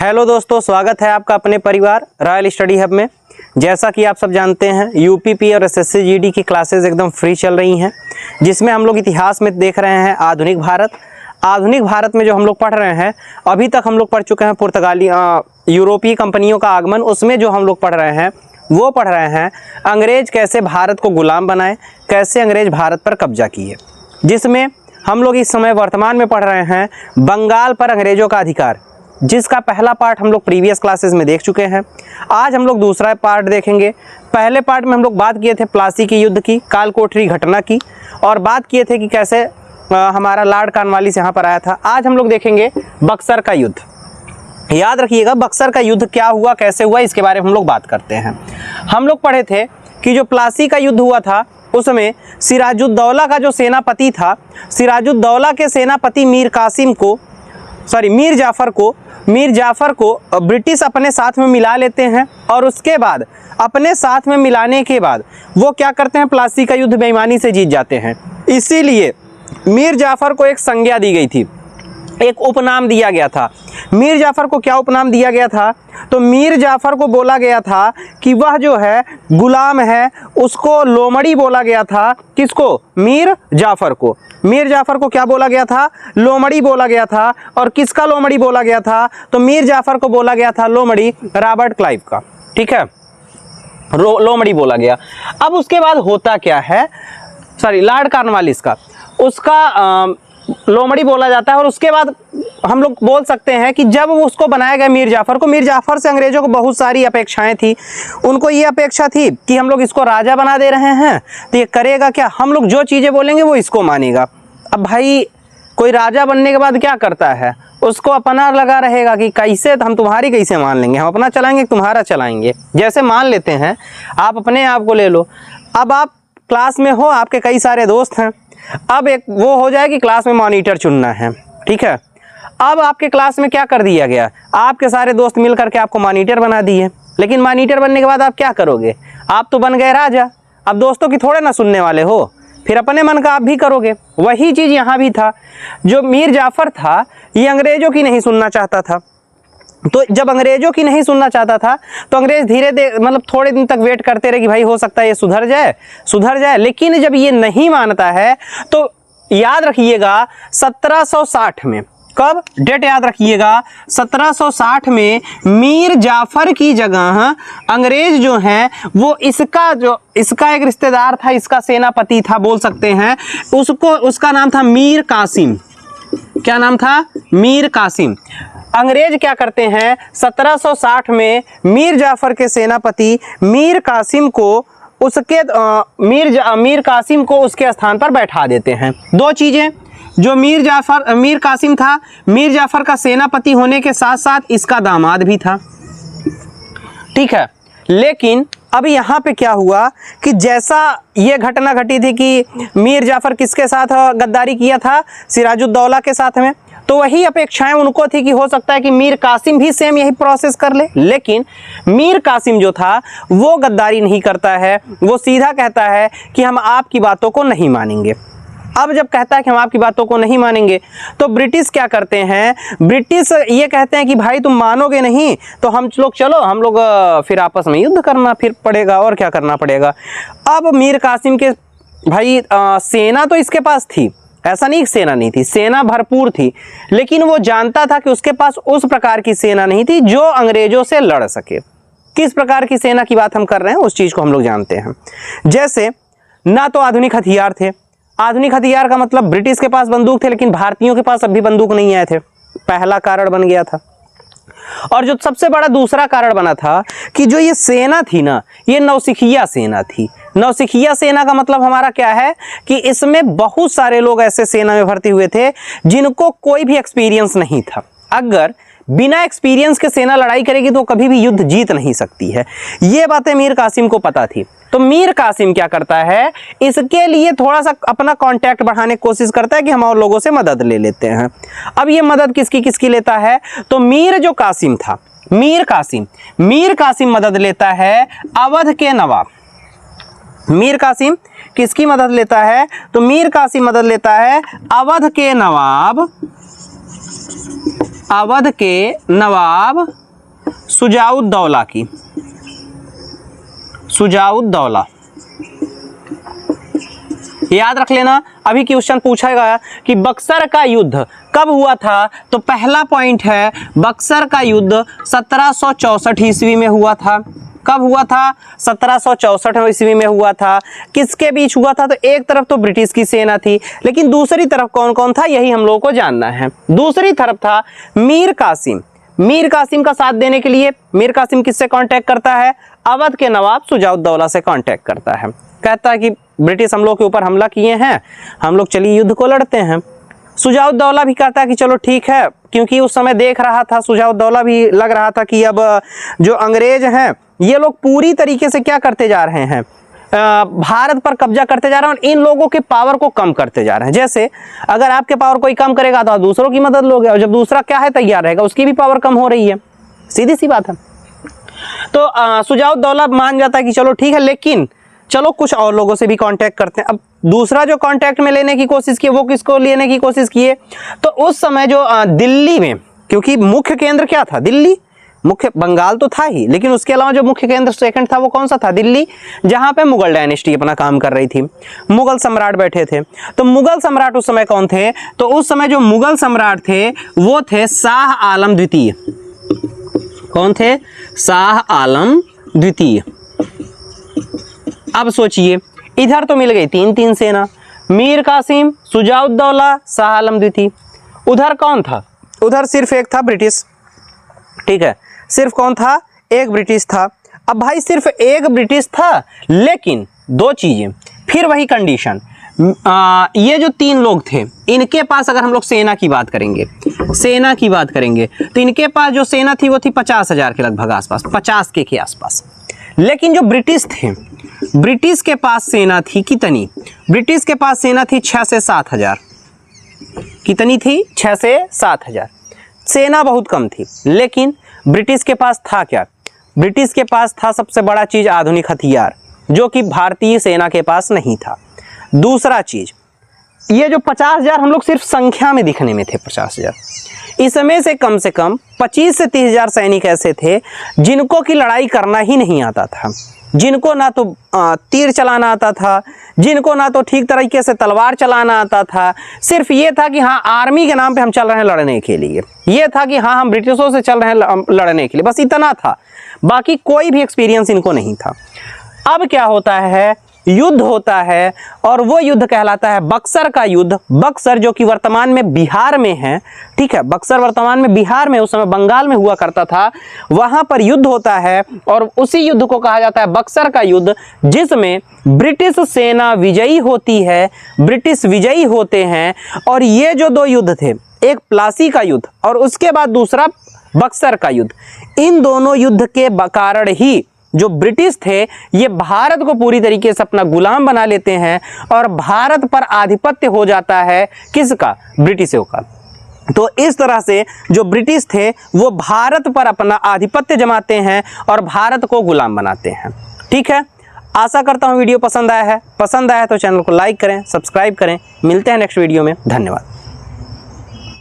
Hello दोस्तों, स्वागत है आपका अपने परिवार रॉयल स्टडी हब में। जैसा कि आप सब जानते हैं, यूपीपी और एसएससी जीडी की क्लासेस एकदम फ्री चल रही हैं, जिसमें हम लोग इतिहास में देख रहे हैं आधुनिक भारत में जो हम लोग पढ़ रहे हैं। अभी तक हम लोग पढ़ चुके हैं पुर्तगाली यूरोपीय कंपनियों का आगमन। उसमें जो हम लोग पढ़ रहे हैं वो पढ़ रहे हैं अंग्रेज कैसे भारत को गुलाम बनाए, कैसे अंग्रेज भारत पर कब्जा किए, जिसमें हम लोग इस समय वर्तमान में पढ़ रहे हैं बंगाल पर अंग्रेजों का अधिकार, जिसका पहला पार्ट हम लोग प्रीवियस क्लासेस में देख चुके हैं। आज हम लोग दूसरा पार्ट देखेंगे। पहले पार्ट में हम लोग बात किए थे प्लासी के युद्ध की, कालकोठरी घटना की, और बात किए थे कि कैसे हमारा लॉर्ड कॉर्नवालिस यहाँ पर आया था। आज हम लोग देखेंगे बक्सर का युद्ध। याद रखिएगा, बक्सर का युद्ध क्या हुआ, कैसे हुआ, इसके बारे में हम लोग बात करते हैं। हम लोग पढ़े थे कि जो प्लासी का युद्ध हुआ था उसमें सिराजुद्दौला का जो सेनापति था, सिराजुद्दौला के सेनापति मीर जाफर को ब्रिटिश अपने साथ में मिला लेते हैं, और उसके बाद अपने साथ में मिलाने के बाद वो क्या करते हैं, प्लासी का युद्ध बेईमानी से जीत जाते हैं। इसीलिए मीर जाफर को एक संज्ञा दी गई थी, एक उपनाम दिया गया था। मीर जाफर को क्या उपनाम दिया गया था? तो मीर जाफर को बोला गया था कि वह जो है गुलाम है, उसको लोमड़ी बोला गया था। किसको? मीर जाफर को। मीर जाफर को क्या बोला गया था? लोमड़ी बोला गया था। और किसका लोमड़ी बोला गया था? तो मीर जाफर को बोला गया था लोमड़ी रॉबर्ट क्लाइव का। ठीक है, लोमड़ी बोला गया। अब उसके बाद होता क्या है, लॉर्ड कॉर्नवालिस का, उसका लोमड़ी बोला जाता है। और उसके बाद हम लोग बोल सकते हैं कि जब उसको बनाया गया मीर जाफर से अंग्रेजों को बहुत सारी अपेक्षाएं थी। उनको ये अपेक्षा थी कि हम लोग इसको राजा बना दे रहे हैं तो ये करेगा क्या, हम लोग जो चीज़ें बोलेंगे वो इसको मानेगा। अब भाई कोई राजा बनने के बाद क्या करता है, उसको अपना लगा रहेगा कि कैसे हम तुम्हारी कैसे मान लेंगे, हम अपना चलाएंगे तुम्हारा चलाएंगे। जैसे मान लेते हैं, आप अपने आप को ले लो। अब आप क्लास में हो, आपके कई सारे दोस्त हैं। अब एक वो हो जाए कि क्लास में मॉनिटर चुनना है। ठीक है, अब आपके क्लास में क्या कर दिया गया, आपके सारे दोस्त मिल करके आपको मॉनिटर बना दिए। लेकिन मॉनिटर बनने के बाद आप क्या करोगे? आप तो बन गए राजा। अब दोस्तों की थोड़े ना सुनने वाले हो, फिर अपने मन का आप भी करोगे। वही चीज़ यहाँ भी था। जो मीर जाफर था ये अंग्रेजों की नहीं सुनना चाहता था। तो जब अंग्रेजों की नहीं सुनना चाहता था तो अंग्रेज मतलब थोड़े दिन तक वेट करते रहे कि भाई हो सकता है ये सुधर जाए। लेकिन जब ये नहीं मानता है तो याद रखिएगा 1760 में, कब डेट याद रखिएगा, 1760 में मीर जाफर की जगह अंग्रेज जो हैं वो इसका एक रिश्तेदार था, इसका सेनापति था बोल सकते हैं, उसका नाम था मीर कासिम। क्या नाम था? मीर कासिम। अंग्रेज क्या करते हैं, 1760 में मीर जाफर के सेनापति मीर कासिम को उसके स्थान पर बैठा देते हैं। दो चीजें, जो मीर कासिम था, मीर जाफर का सेनापति होने के साथ साथ इसका दामाद भी था। ठीक है, लेकिन अब यहाँ पे क्या हुआ कि जैसा ये घटना घटी थी कि मीर जाफर किसके साथ गद्दारी किया था, सिराजुद्दौला के साथ में, तो वही अपेक्षाएं उनको थी कि हो सकता है कि मीर कासिम भी सेम यही प्रोसेस कर ले। लेकिन मीर कासिम जो था वो गद्दारी नहीं करता है, वो सीधा कहता है कि हम आपकी बातों को नहीं मानेंगे। अब जब कहता है कि हम आपकी बातों को नहीं मानेंगे तो ब्रिटिश क्या करते हैं, ब्रिटिश ये कहते हैं कि भाई तुम मानोगे नहीं तो हम लोग फिर आपस में युद्ध करना फिर पड़ेगा, और क्या करना पड़ेगा। अब मीर कासिम के भाई सेना तो इसके पास थी, ऐसा नहीं सेना नहीं थी, सेना भरपूर थी, लेकिन वो जानता था कि उसके पास उस प्रकार की सेना नहीं थी जो अंग्रेजों से लड़ सके। किस प्रकार की सेना की बात हम कर रहे हैं उस चीज़ को हम लोग जानते हैं। जैसे ना तो आधुनिक हथियार थे, आधुनिक हथियार का मतलब ब्रिटिश के पास बंदूक थे लेकिन भारतीयों के पास अभी बंदूक नहीं आए थे, पहला कारण बन गया था। और जो सबसे बड़ा दूसरा कारण बना था कि जो ये सेना थी ना, ये नौसिखिया सेना थी। नौसिखिया सेना का मतलब हमारा क्या है कि इसमें बहुत सारे लोग ऐसे सेना में भर्ती हुए थे जिनको कोई भी एक्सपीरियंस नहीं था। अगर बिना एक्सपीरियंस के सेना लड़ाई करेगी तो कभी भी युद्ध जीत नहीं सकती है। ये बातें मीर कासिम को पता थी। तो मीर कासिम क्या करता है, इसके लिए थोड़ा सा अपना कांटेक्ट बढ़ाने की कोशिश करता है कि हम और लोगों से मदद ले लेते हैं। अब ये मदद किसकी लेता है, तो मीर कासिम मदद लेता है अवध के नवाब। मीर कासिम किसकी मदद लेता है, तो मीर कासिम मदद लेता है अवध के नवाब अवध के नवाब शुजाउद्दौला की, शुजाउद्दौला। याद रख लेना, अभी क्वेश्चन पूछा गया कि बक्सर का युद्ध कब हुआ था, तो पहला पॉइंट है बक्सर का युद्ध 1764 ईस्वी में हुआ था। कब हुआ था? 1764 ईस्वी में हुआ था। किसके बीच हुआ था? तो एक तरफ तो ब्रिटिश की सेना थी, लेकिन दूसरी तरफ कौन कौन था, यही हम लोगों को जानना है। दूसरी तरफ था मीर कासिम। मीर कासिम का साथ देने के लिए मीर कासिम किससे कांटेक्ट करता है? अवध के नवाब शुजाउद्दौला से कांटेक्ट करता है। कहता है कि ब्रिटिश हम लोग के ऊपर हमला किए हैं, हम लोग चलिए युद्ध को लड़ते हैं। शुजाउद्दौला भी कहता है कि चलो ठीक है, क्योंकि उस समय देख रहा था, शुजाउद्दौला भी लग रहा था कि अब जो अंग्रेज हैं ये लोग पूरी तरीके से क्या करते जा रहे हैं, भारत पर कब्जा करते जा रहे हैं और इन लोगों के पावर को कम करते जा रहे हैं। जैसे अगर आपके पावर कोई कम करेगा तो आप दूसरों की मदद लोगे, और जब दूसरा क्या है तैयार रहेगा, उसकी भी पावर कम हो रही है, सीधी सी बात है। तो शुजाउद्दौला मान जाता है कि चलो ठीक है, लेकिन चलो कुछ और लोगों से भी कांटेक्ट करते हैं। अब दूसरा जो कांटेक्ट में लेने की कोशिश की वो किसको लेने की कोशिश किए, तो उस समय जो दिल्ली में, क्योंकि मुख्य केंद्र क्या था? दिल्ली। मुख्य बंगाल तो था ही, लेकिन उसके अलावा जो मुख्य केंद्र सेकंड था वो कौन सा था? दिल्ली, जहां पे मुगल डायनेस्टी अपना काम कर रही थी, मुगल सम्राट बैठे थे। तो मुगल सम्राट उस समय कौन थे? तो उस समय जो मुगल सम्राट थे वो थे शाह आलम द्वितीय। कौन थे? शाह आलम द्वितीय। अब सोचिए, इधर तो मिल गई तीन सेना, मीर कासिम, शुजाउद्दौला, शाह आलम द्वितीय। उधर कौन था? उधर सिर्फ एक था, ब्रिटिश। ठीक है, सिर्फ कौन था? एक ब्रिटिश था। अब भाई सिर्फ एक ब्रिटिश था, लेकिन दो चीजें, फिर वही कंडीशन, ये जो तीन लोग थे इनके पास अगर हम लोग सेना की बात करेंगे, सेना की बात करेंगे तो इनके पास जो सेना थी वो थी 50,000 के लगभग आसपास, 50 के आसपास। लेकिन जो ब्रिटिश थे, ब्रिटिश के पास सेना थी कितनी? ब्रिटिश के पास सेना थी 6 से 7 हजार। कितनी थी? 6 से 7 हजार। सेना बहुत कम थी, लेकिन ब्रिटिश के पास था क्या? ब्रिटिश के पास था सबसे बड़ा चीज आधुनिक हथियार, जो कि भारतीय सेना के पास नहीं था। दूसरा चीज, ये जो 50,000 हम लोग सिर्फ संख्या में दिखने में थे 50,000, इसमें से कम 25 से 30,000 सैनिक ऐसे थे जिनको की लड़ाई करना ही नहीं आता था, जिनको ना तो तीर चलाना आता था, जिनको ना तो ठीक तरीके से तलवार चलाना आता था। सिर्फ ये था कि हाँ आर्मी के नाम पे हम चल रहे हैं लड़ने के लिए, ये था कि हाँ हम ब्रिटिशों से चल रहे हैं लड़ने के लिए, बस इतना था। बाकी कोई भी एक्सपीरियंस इनको नहीं था। अब क्या होता है? युद्ध होता है, और वो युद्ध कहलाता है बक्सर का युद्ध। बक्सर जो कि वर्तमान में बिहार में है, ठीक है, बक्सर वर्तमान में बिहार में, उस समय बंगाल में हुआ करता था, वहां पर युद्ध होता है और उसी युद्ध को कहा जाता है बक्सर का युद्ध, जिसमें ब्रिटिश सेना विजयी होती है, ब्रिटिश विजयी होते हैं। और ये जो दो युद्ध थे, एक प्लासी का युद्ध और उसके बाद दूसरा बक्सर का युद्ध, इन दोनों युद्ध के कारण ही जो ब्रिटिश थे ये भारत को पूरी तरीके से अपना गुलाम बना लेते हैं और भारत पर आधिपत्य हो जाता है किसका? ब्रिटिशों का। तो इस तरह से जो ब्रिटिश थे वो भारत पर अपना आधिपत्य जमाते हैं और भारत को गुलाम बनाते हैं। ठीक है, आशा करता हूं वीडियो पसंद आया है। पसंद आया तो चैनल को लाइक करें, सब्सक्राइब करें। मिलते हैं नेक्स्ट वीडियो में। धन्यवाद।